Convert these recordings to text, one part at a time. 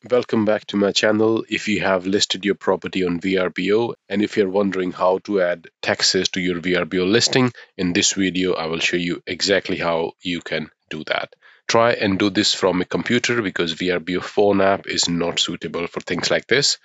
Welcome back to my channel. If you have listed your property on VRBO and if you're wondering how to add taxes to your VRBO listing, in this video I will show you exactly how you can do that. Try and do this from a computer because VRBO phone app is not suitable for things like this.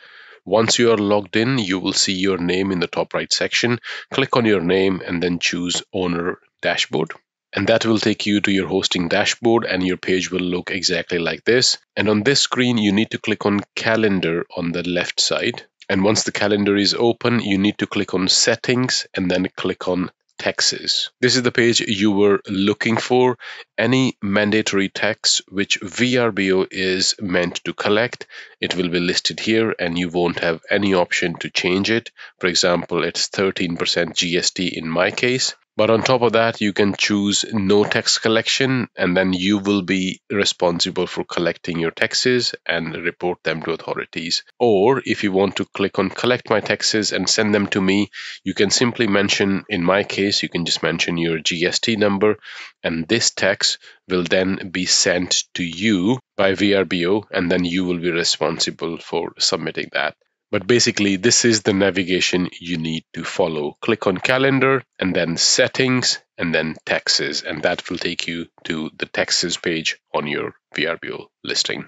Once you are logged in, you will see your name in the top right section. Click on your name and then choose Owner Dashboard. And that will take you to your hosting dashboard and your page will look exactly like this. And on this screen, you need to click on Calendar on the left side. And once the calendar is open, you need to click on Settings and then click on Taxes. This is the page you were looking for. Any mandatory tax which VRBO is meant to collect, it will be listed here and you won't have any option to change it. For example, it's 13% GST in my case. But on top of that, you can choose no tax collection, and then you will be responsible for collecting your taxes and report them to authorities. Or if you want to click on collect my taxes and send them to me, you can simply mention, in my case, you can just mention your GST number, and this tax will then be sent to you by VRBO, and then you will be responsible for submitting that. But basically, this is the navigation you need to follow. Click on calendar and then settings and then taxes, and that will take you to the taxes page on your VRBO listing.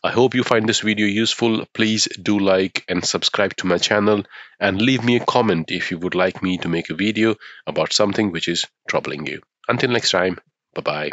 I hope you find this video useful. Please do like and subscribe to my channel and leave me a comment if you would like me to make a video about something which is troubling you. Until next time, bye-bye.